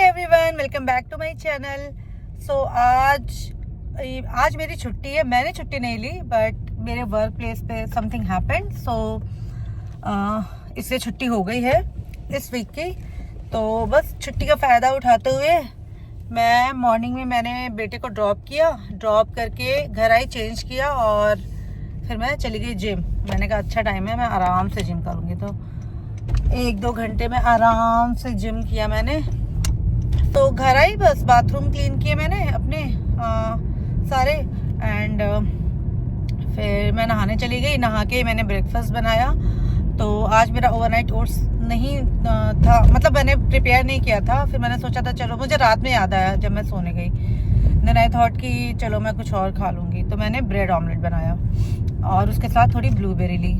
Everyone, welcome back to my channel. So आज मेरी छुट्टी है। मैंने छुट्टी नहीं ली बट मेरे वर्क प्लेस पे समथिंग हैपेंड, सो इसलिए छुट्टी हो गई है इस वीक की। तो बस छुट्टी का फ़ायदा उठाते हुए मैं मॉर्निंग में मैंने बेटे को ड्रॉप करके घर आई, चेंज किया और फिर मैं चली गई जिम। मैंने कहा अच्छा टाइम है, मैं आराम से जिम करूँगी। तो 1-2 घंटे में आराम से जिम किया मैंने। तो घर आई, बस बाथरूम क्लीन किए मैंने अपने सारे एंड फिर मैं नहाने चली गई। नहा के मैंने ब्रेकफास्ट बनाया। तो आज मेरा ओवरनाइट ओट्स नहीं था, मतलब मैंने प्रिपेयर नहीं किया था। फिर मैंने सोचा था चलो, मुझे रात में याद आया जब मैं सोने गई, देन आई थॉट कि चलो मैं कुछ और खा लूँगी। तो मैंने ब्रेड ऑमलेट बनाया और उसके साथ थोड़ी ब्लूबेरी ली,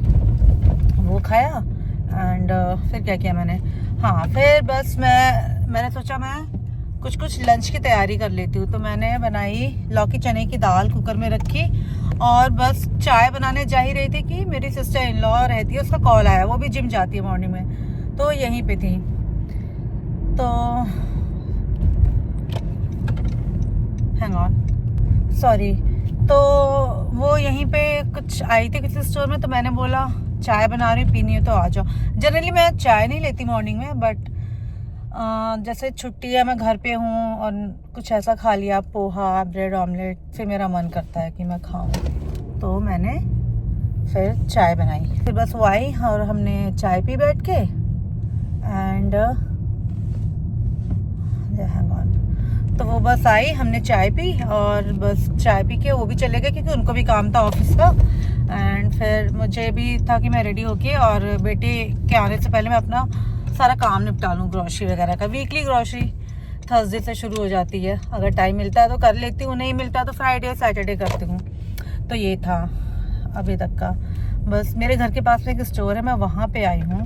वो खाया। एंड फिर क्या किया मैंने, हाँ फिर बस मैंने सोचा मैं कुछ लंच की तैयारी कर लेती हूँ। तो मैंने बनाई लौकी चने की दाल, कुकर में रखी और बस चाय बनाने जा ही रही थी कि मेरी सिस्टर इन लॉ रहती है, उसका कॉल आया। वो भी जिम जाती है मॉर्निंग में, तो यहीं पे थी। तो हैंग ऑन, सॉरी। तो वो यहीं पे कुछ आई थी किसी स्टोर में, तो मैंने बोला चाय बना रही, पीनी है तो आ जाओ। जनरली मैं चाय नहीं लेती मॉर्निंग में, बट जैसे छुट्टी है, मैं घर पे हूँ और कुछ ऐसा खा लिया, पोहा, ब्रेड ऑमलेट, फिर मेरा मन करता है कि मैं खाऊं। तो मैंने फिर चाय बनाई। फिर बस वो आई और हमने चाय पी बैठ के एंड हैंग ऑन। तो वो बस आई, हमने चाय पी और बस चाय पी के वो भी चले गए क्योंकि उनको भी काम था ऑफिस का। एंड फिर मुझे भी था कि मैं रेडी होके और बेटे के आने से पहले मैं अपना सारा काम निपटा लूँ, ग्रॉसरी वगैरह का। वीकली ग्रॉसरी थर्सडे से शुरू हो जाती है। अगर टाइम मिलता है तो कर लेती हूँ, नहीं मिलता तो फ्राइडे सैटरडे करती हूँ। तो ये था अभी तक का। बस मेरे घर के पास में एक स्टोर है, मैं वहाँ पे आई हूँ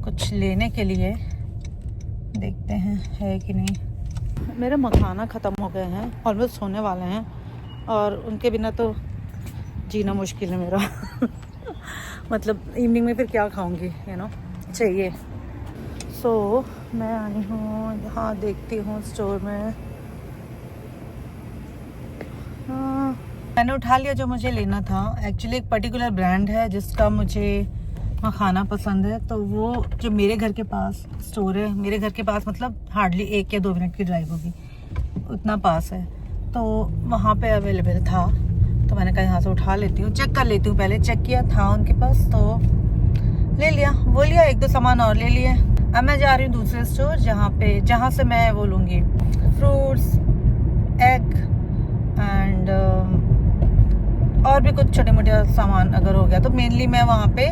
कुछ लेने के लिए। देखते हैं है कि नहीं। मेरे मखाना ख़त्म हो गए हैं, ऑलमोस्ट होने वाले हैं और उनके बिना तो जीना मुश्किल है मेरा। मतलब इवनिंग में फिर क्या खाऊंगी, चाहिए। सो मैं आई हूँ यहाँ, देखती हूँ स्टोर में। मैंने उठा लिया जो मुझे लेना था। एक्चुअली एक पर्टिकुलर ब्रांड है जिसका मुझे मखाना पसंद है, तो वो जो मेरे घर के पास स्टोर है, मेरे घर के पास मतलब हार्डली 1 या 2 मिनट की ड्राइव होगी, उतना पास है। तो वहाँ पे अवेलेबल था, तो मैंने कहा यहाँ से उठा लेती हूँ, चेक कर लेती हूँ। पहले चेक किया था उनके पास, तो ले लिया। वो लिया, 1-2 सामान और ले लिए। अब मैं जा रही हूँ दूसरे स्टोर जहाँ से मैं वो लूँगी फ्रूट्स, एग एंड और भी कुछ छोटे मोटे सामान अगर हो गया तो। मेनली मैं वहाँ पे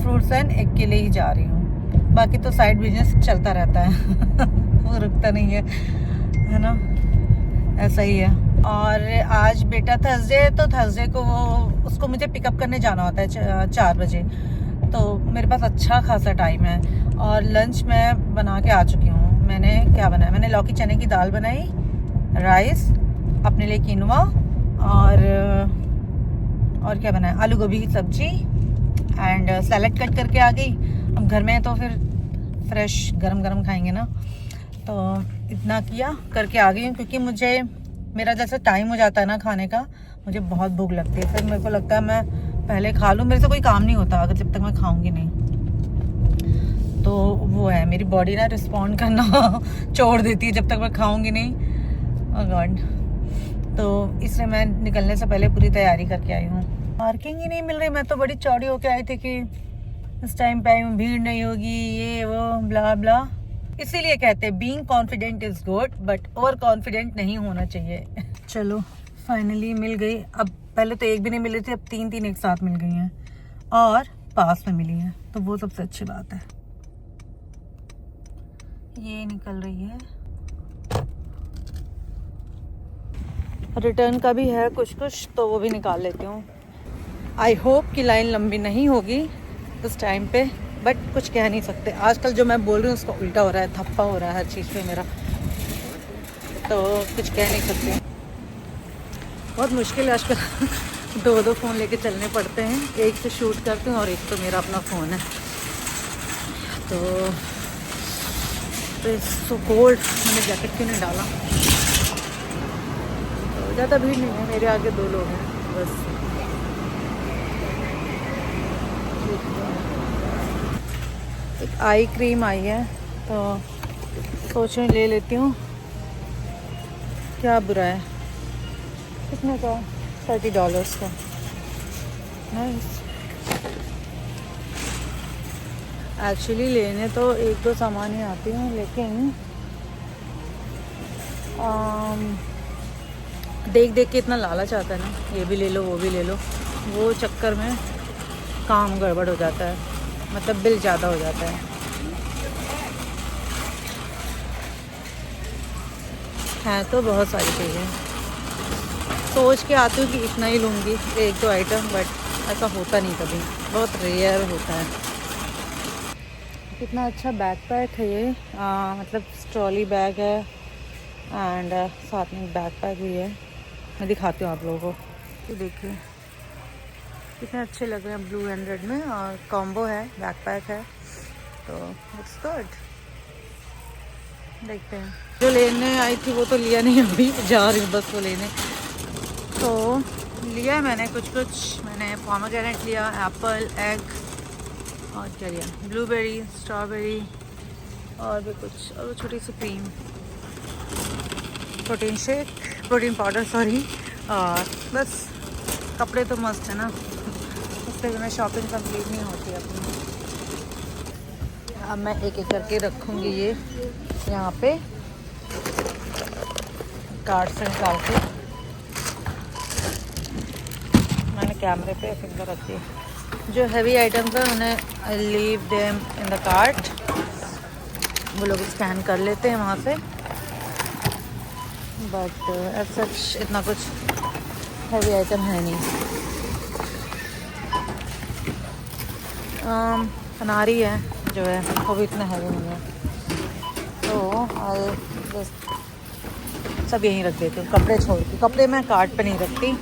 फ्रूट्स एंड एग के लिए ही जा रही हूँ, बाकी तो साइड बिजनेस चलता रहता है। वो रुकता नहीं है ना, ऐसा ही है। और आज बेटा थर्सडे है, तो थर्सडे को उसको मुझे पिकअप करने जाना होता है 4 बजे। तो मेरे पास अच्छा खासा टाइम है और लंच मैं बना के आ चुकी हूँ। मैंने क्या बनाया, मैंने लौकी चने की दाल बनाई, राइस, अपने लिए कीनवा और क्या बनाया, आलू गोभी की सब्जी एंड सैलेड कट करके आ गई। अब घर में है तो फिर फ्रेश गरम गरम खाएंगे ना, तो इतना किया करके आ गई हूँ। क्योंकि मेरा जैसे टाइम हो जाता है ना खाने का, मुझे बहुत भूख लगती है। फिर मेरे को लगता है मैं पहले खा लूँ, मेरे से कोई काम नहीं होता अगर जब तक मैं खाऊंगी नहीं। तो वो है, मेरी बॉडी ना रिस्पॉन्ड करना छोड़ देती है जब तक मैं खाऊंगी नहीं। ओह गॉड। तो इसलिए मैं निकलने से पहले पूरी तैयारी करके आई हूँ। पार्किंग ही नहीं मिल रही। मैं तो बड़ी चौड़ी होके आई थी कि इस टाइम पे आई हूँ, भीड़ नहीं होगी, ये वो ब्ला ब्ला। इसीलिए कहते हैं being confident is good but over confident नहीं होना चाहिए। चलो फाइनली मिल गई। अब पहले तो एक भी नहीं मिल रही थी, अब 3 एक साथ मिल गई हैं और पास में मिली हैं, तो वो सबसे अच्छी बात है। ये निकल रही है, रिटर्न का भी है कुछ तो वो भी निकाल लेती हूँ। आई होप कि लाइन लंबी नहीं होगी उस टाइम पे, बट कुछ कह नहीं सकते। आजकल जो मैं बोल रही हूँ उसका उल्टा हो रहा है, थप्पा हो रहा है हर चीज़ पे मेरा, तो कुछ कह नहीं सकते। बहुत मुश्किल है आजकल। 2 फ़ोन लेके चलने पड़ते हैं, एक से शूट करती हूँ और एक तो मेरा अपना फ़ोन है। तो तो सो कोल्ड, मैंने जैकेट क्यों नहीं डाला। तो ज़्यादा भीड़ नहीं है, मेरे आगे 2 लोग हैं बस। एक आई क्रीम आई है तो सोच रही ले लेती हूँ, क्या बुरा है। कितने का? $30 का। नाइस। एक्चुअली लेने तो 1-2 सामान ही आती हूँ, लेकिन देख देख के इतना लालच आता है ना, ये भी ले लो वो भी ले लो, वो चक्कर में काम गड़बड़ हो जाता है, मतलब बिल ज़्यादा हो जाता है। तो बहुत सारी चीज़ें सोच के आती हूँ कि इतना ही लूँगी 1-2 आइटम, बट ऐसा होता नहीं कभी, बहुत रेयर होता है। कितना अच्छा बैकपैक है ये, मतलब ट्रॉली बैग है एंड साथ में बैकपैक भी है। मैं दिखाती हूँ आप लोगों को। तो देखिए कितने अच्छे लग रहे हैं ब्लू एंड रेड में, और कॉम्बो है, बैकपैक है, तो इट्स गुड। देखते हैं। जो लेने आई थी वो तो लिया नहीं, अभी जा रही हूँ बस वो लेने। तो लिया है मैंने कुछ मैंने पोमेग्रेनेट लिया, एप्पल, एग, और क्या लिया, ब्लूबेरी, स्ट्रॉबेरी, और भी कुछ, और छोटी सी cream, protein shake, protein powder sorry, और बस। कपड़े तो मस्त है ना, उससे बिना शॉपिंग कंप्लीट नहीं होती अपनी। अब मैं एक एक करके रखूँगी ये यहाँ पे कार्ड से निकाल के। मैंने कैमरे पे फिंगर रख दी। जो हैवी आइटम्स है उन्हें I leave them in the cart, वो लोग स्कैन कर लेते हैं वहाँ से, बट एज सच इतना कुछ हैवी आइटम है नहीं। अनारी है जो है वो भी इतना हैवी नहीं है, तो बस सब यहीं रख देती हूँ, कपड़े छोड़ के। कपड़े मैं कार्ट पे नहीं रखती।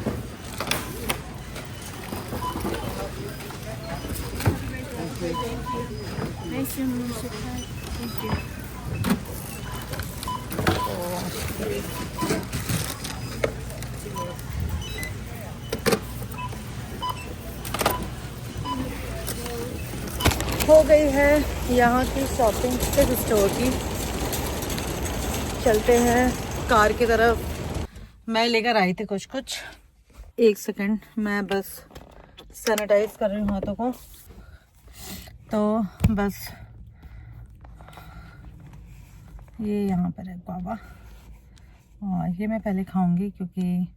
हो गई है यहाँ की शॉपिंग किस स्टोर की। चलते हैं कार की तरफ। मैं लेकर आई थी कुछ। एक सेकंड, मैं बस सैनिटाइज कर रही हूँ हाथों को। तो बस ये यहाँ पर है बाबा, और ये मैं पहले खाऊंगी क्योंकि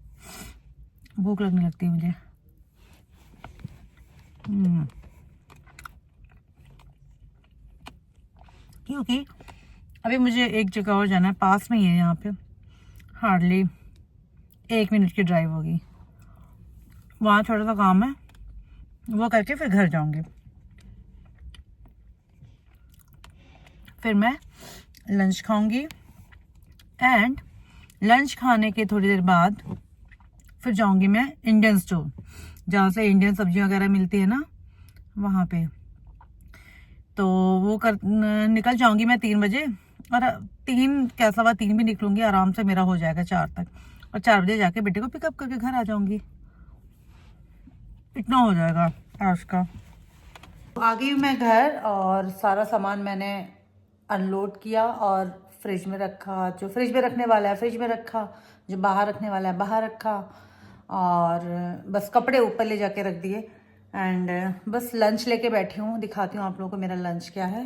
भूख लगने लगती है मुझे। क्योंकि अभी मुझे एक जगह और जाना है, पास में ही है, यहाँ पे हार्डली 1 मिनट की ड्राइव होगी। वहाँ थोड़ा सा काम है, वो करके फिर घर जाऊंगी। फिर मैं लंच खाऊंगी, एंड लंच खाने के थोड़ी देर बाद फिर जाऊंगी मैं इंडियन स्टोर, जहाँ से इंडियन सब्जियां वगैरह मिलती है ना, वहाँ पे। तो वो निकल जाऊंगी मैं 3 बजे, और 3 भी निकलूंगी आराम से, मेरा हो जाएगा 4 तक, और 4 बजे जाके बेटे को पिकअप करके घर आ जाऊंगी। इतना हो जाएगा आज का। आ गई मैं घर, और सारा सामान मैंने अनलोड किया और फ्रिज में रखा। जो फ्रिज में रखने वाला है फ्रिज में रखा, जो बाहर रखने वाला है बाहर रखा, और बस कपड़े ऊपर ले जाके रख दिए। एंड बस लंच लेके बैठी हूँ, दिखाती हूँ आप लोगों को मेरा लंच क्या है।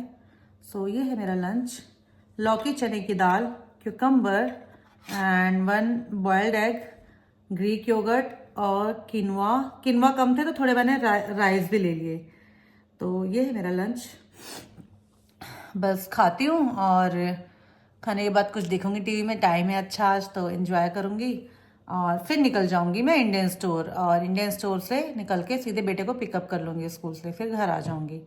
सो ये है मेरा लंच, लौकी चने की दाल, cucumber and 1 boiled egg, Greek yogurt, और किनवा कम थे तो थोड़े मैंने राइस भी ले लिए। तो ये है मेरा लंच। बस खाती हूँ, और खाने के बाद कुछ देखूंगी टीवी में, टाइम है अच्छा आज तो एंजॉय करूंगी, और फिर निकल जाऊंगी मैं इंडियन स्टोर, और इंडियन स्टोर से निकल के सीधे बेटे को पिकअप कर लूँगी स्कूल से, फिर घर आ जाऊंगी,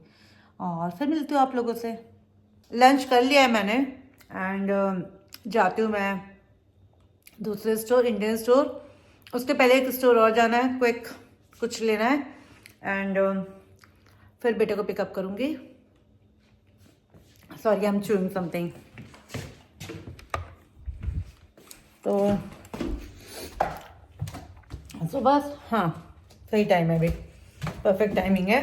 और फिर मिलती हूँ आप लोगों से। लंच कर लिया है मैंने, एंड जाती हूँ मैं दूसरे स्टोर, इंडियन स्टोर। उसके पहले एक स्टोर और जाना है, क्विक कुछ लेना है, एंड फिर बेटे को पिकअप करूँगी। Sorry, I am chewing something. तो सुबह हाँ सही टाइम है अभी, परफेक्ट टाइमिंग है।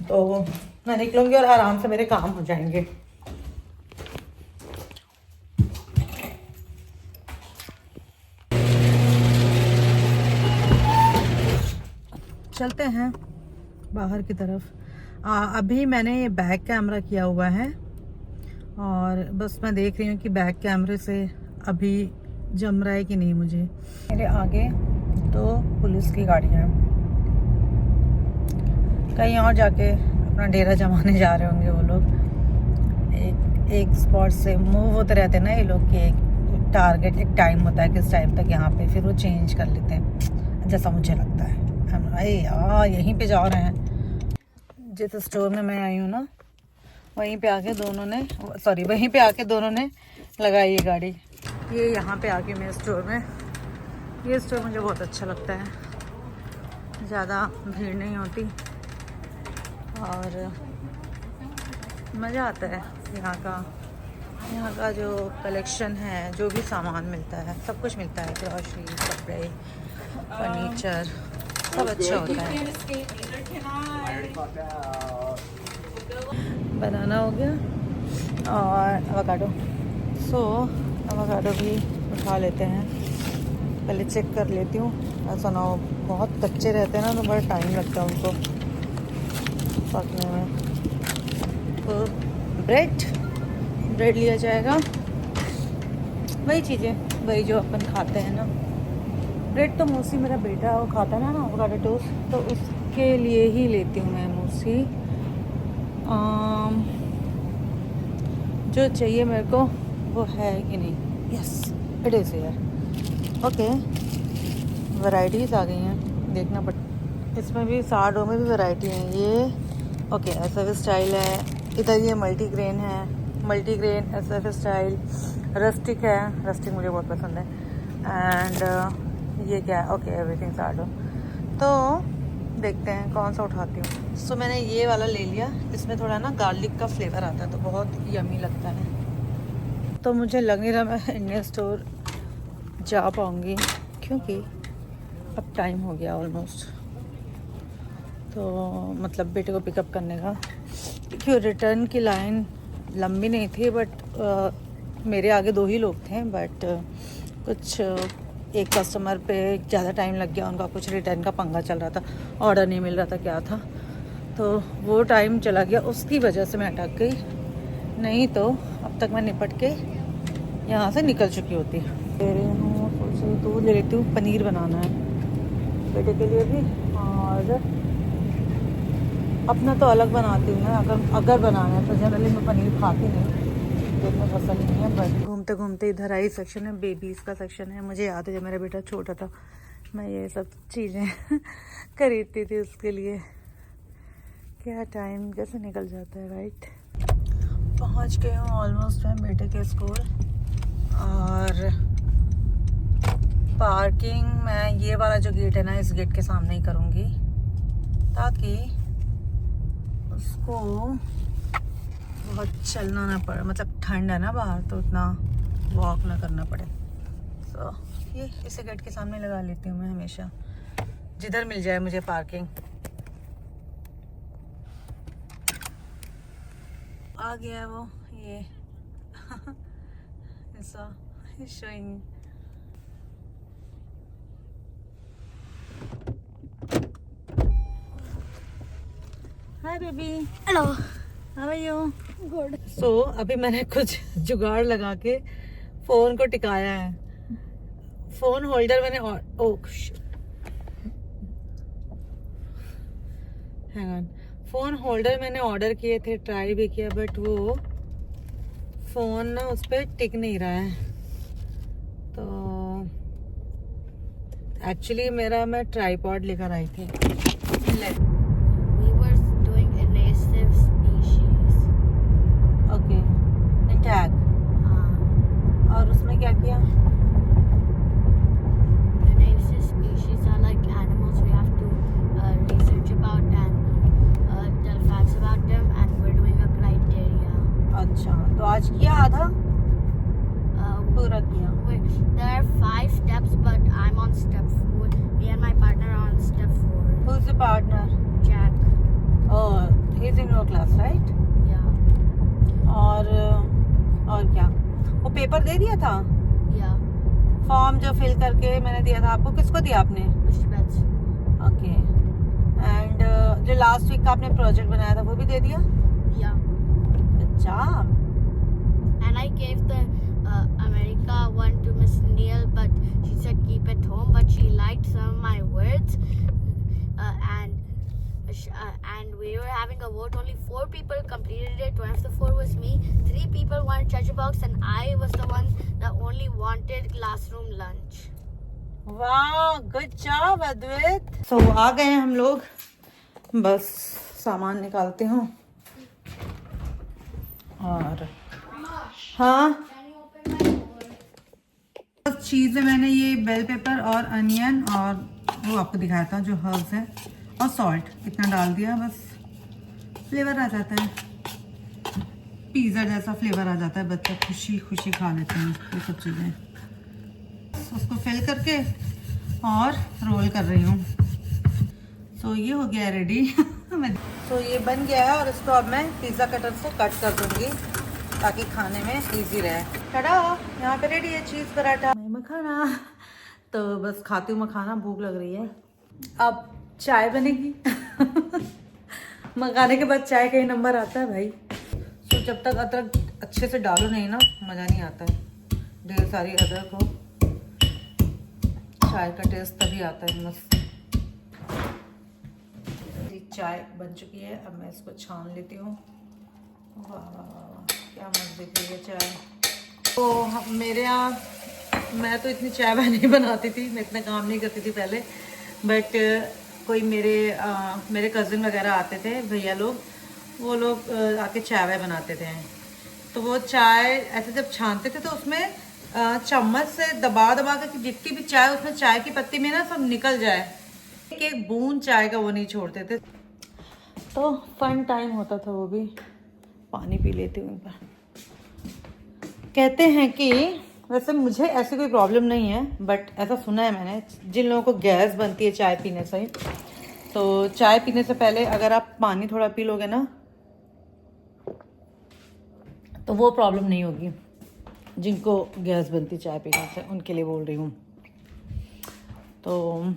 तो मैं निकलूँगी और आराम से मेरे काम हो जाएंगे। चलते हैं बाहर की तरफ। अभी मैंने ये बैक कैमरा किया हुआ है और बस मैं देख रही हूँ कि बैक कैमरे से अभी जम रहा है कि नहीं। मुझे मेरे आगे तो पुलिस की गाड़ियाँ हैं, कहीं और जाके अपना डेरा जमाने जा रहे होंगे वो लोग। एक स्पॉट से मूव होते रहते हैं ना ये लोग, कि एक टारगेट, एक टाइम होता है किस टाइम तक यहाँ पे, फिर वो चेंज कर लेते हैं जैसा मुझे लगता है। अरे यहीं पे जा रहे हैं जिस स्टोर में मैं आई हूँ ना, वहीं पे आके दोनों ने लगाई ये गाड़ी। ये यहाँ पे आके मेरे स्टोर में, ये स्टोर मुझे बहुत अच्छा लगता है, ज़्यादा भीड़ नहीं होती और मज़ा आता है। यहाँ का जो कलेक्शन है, जो भी सामान मिलता है, सब कुछ मिलता है, ग्रॉसरी, कपड़े, फर्नीचर, सब अच्छा होता है। बनाना हो गया और एवोकाडो। एवोकाडो भी उठा लेते हैं, पहले चेक कर लेती हूँ। ऐसा ना हो बहुत कच्चे रहते हैं ना, तो बड़ा टाइम लगता है उनको पकने में। तो ब्रेड लिया जाएगा, वही चीज़ें, वही जो अपन खाते हैं ना। ब्रेड तो मोस्टली मेरा बेटा वो खाता है ना एवोकाडो टोस्ट, तो उसके लिए ही लेती हूँ मैं मोस्टली। जो चाहिए मेरे को वो है कि नहीं, yes it is here. Okay, varieties आ गई हैं, देखना पड़ता। इसमें भी सार्डो में भी वैरायटी है। ये ओके ऐसा भी स्टाइल है। इधर ये मल्टीग्रेन है, मल्टीग्रेन ऐसा स्टाइल। रस्टिक है, रस्टिक मुझे बहुत पसंद है। एंड ये क्या है, ओके एवरीथिंग सार्डो। तो देखते हैं कौन सा उठाती हूँ। सो मैंने ये वाला ले लिया, इसमें थोड़ा ना गार्लिक का फ्लेवर आता है, तो बहुत यमी लगता है। तो मुझे लग नहीं रहा मैं इंडियन स्टोर जा पाऊँगी, क्योंकि अब टाइम हो गया ऑलमोस्ट। तो मतलब बेटे को पिकअप करने का, क्योंकि रिटर्न की लाइन लंबी नहीं थी, बट मेरे आगे 2 ही लोग थे। बट कुछ एक कस्टमर पे ज़्यादा टाइम लग गया, उनका कुछ रिटर्न का पंगा चल रहा था, ऑर्डर नहीं मिल रहा था, क्या था, तो वो टाइम चला गया, उसकी वजह से मैं अटक गई। नहीं तो अब तक मैं निपट के यहाँ से निकल चुकी होती। ले रही हूँ, सोच रही दूध ले लेती हूँ। पनीर बनाना है बेटे के लिए भी, और अपना तो अलग बनाती हूँ मैं। अगर बनाना है तो जनरली मैं पनीर खाती नहीं, देखना पसंद नहीं है। बट घूमते घूमते इधर आई, सेक्शन है बेबीज़ का सेक्शन है। मुझे याद है जब मेरा बेटा छोटा था, मैं ये सब चीज़ें खरीदती थी उसके लिए। क्या टाइम कैसे निकल जाता है, राइट। पहुंच गई हूँ ऑलमोस्ट मैं बेटे के स्कूल। और पार्किंग मैं ये वाला जो गेट है ना, इस गेट के सामने ही करूँगी, ताकि उसको बहुत चलना ना पड़े। मतलब ठंड है ना बाहर, तो उतना वॉक ना करना पड़े। तो ये इसे गेट के सामने लगा लेती हूँ मैं हमेशा, जिधर मिल जाए मुझे पार्किंग। आ गया है वो, ये ऐसा showing. Hi baby, hello, how are you? Good. So अभी मैंने कुछ जुगाड़ लगा के फोन को टिकाया है। फोन होल्डर मैंने फोन होल्डर मैंने ऑर्डर किए थे, ट्राई भी किया, बट वो फोन ना उस पर टिक नहीं रहा है। तो एक्चुअली मैं ट्राईपॉड लेकर आई थी। Okay, intact. और उसमें क्या किया? अच्छा, तो आज किया आधा? पूरा किया? Wait, there are 5 steps, but I'm on step 4. Me and my partner are on step 4. Who's the partner? Jack. Oh, he's in your class, right? Yeah. और क्या? वो पेपर दे दिया था? Yeah. फॉर्म जो फिल करके मैंने दिया था आपको, किसको दिया आपने? Respect. ओके। एंड जो लास्ट वीक का आपने प्रोजेक्ट बनाया था वो भी दे दिया? Yeah. अच्छा। And I gave the America one to Miss Neil, but she said keep it home. But she liked some of my words, and we were having a vote. Only 4 people completed it. One of the 4 was me. 3 people wanted treasure box, and I was the one that only wanted classroom lunch. वाह, good job अद्वैत। सो आ गए हैं हम लोग, बस सामान निकालती हूँ। और हाँ, बस चीज़ें मैंने ये बेल पेपर और अनियन और वो आपको दिखाया था जो हर्ब्स है और सॉल्ट, इतना डाल दिया, बस फ्लेवर आ जाता है, पिज़्ज़ा जैसा फ्लेवर आ जाता है, बच्चे खुशी खुशी खा लेते हैं ये सब चीज़ें। उसको फिल करके और रोल कर रही हूँ। सो ये हो गया रेडी। तो ये बन गया है और इसको अब मैं पिज़्ज़ा कटर से कट कर दूँगी ताकि खाने में इजी रहे। टडा, यहाँ पे रेडी है चीज़ पराठा मखाना। तो बस खाती हूँ मखाना, भूख लग रही है। अब चाय बनेगी। मखाने के बाद चाय का ही नंबर आता है भाई। तो जब तक अदरक अच्छे से डालो नहीं ना, मज़ा नहीं आता है। ढेर सारी अदरक हो, चाय का टेस्ट तभी आता है मस्त। चाय बन चुकी है, अब मैं इसको छान लेती हूँ। वाह वाह वाह, क्या मस्त दिख रही है चाय। तो मेरे यहाँ, मैं तो इतनी चाय नहीं बनाती थी, मैं इतना काम नहीं करती थी पहले, बट कोई मेरे कज़िन वगैरह आते थे, भैया लोग, वो लोग आके चाय वाय बनाते थे। तो वो चाय ऐसे जब छानते थे तो उसमें चम्मच से दबा दबा कर जितनी भी चाय उसमें चाय की पत्ती में ना सब निकल जाए, एक बूंद चाय का वो नहीं छोड़ते थे। तो फन टाइम होता था वो भी। पानी पी लेती हूँ। कहते हैं कि वैसे मुझे ऐसी कोई प्रॉब्लम नहीं है, बट ऐसा सुना है मैंने, जिन लोगों को गैस बनती है चाय पीने से, तो चाय पीने से पहले अगर आप पानी थोड़ा पी लोगे ना तो वो प्रॉब्लम नहीं होगी। जिनको गैस बनती चाय पीने से उनके लिए बोल रही हूँ। तो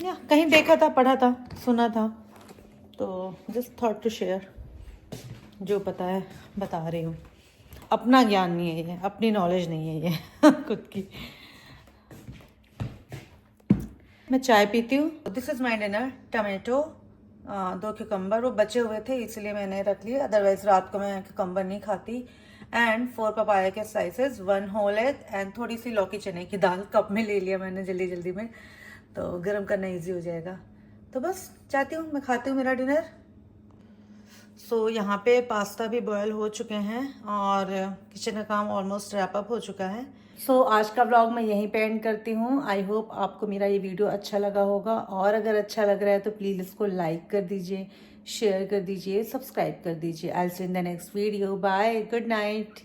या कहीं देखा था, पढ़ा था, सुना था, तो जस्ट थॉट टू शेयर। जो पता है बता रही हूँ। अपना ज्ञान नहीं है ये, अपनी नॉलेज नहीं है ये खुद की। मैं चाय पीती हूँ। This is my dinner. Tomato, 2 cucumber, वो बचे हुए थे इसलिए मैंने रख लिए, अदरवाइज रात को मैं क्यूकम्बर नहीं खाती। एंड 4 पपाया के स्लाइसेस, 1 होल एग एंड थोड़ी सी लौकी चने की दाल कप में ले लिया मैंने जल्दी जल्दी में, तो गर्म करना इजी हो जाएगा। तो बस चाहती हूँ मैं खाती हूँ मेरा डिनर। सो यहाँ पे पास्ता भी बॉयल हो चुके हैं और किचन का काम ऑलमोस्ट रैप अप हो चुका है। सो आज का व्लॉग मैं यहीं पे एंड करती हूँ। आई होप आपको मेरा ये वीडियो अच्छा लगा होगा, और अगर अच्छा लग रहा है तो प्लीज़ इसको लाइक कर दीजिए, शेयर कर दीजिए, सब्सक्राइब कर दीजिए। I will see in the next video. Bye, good night.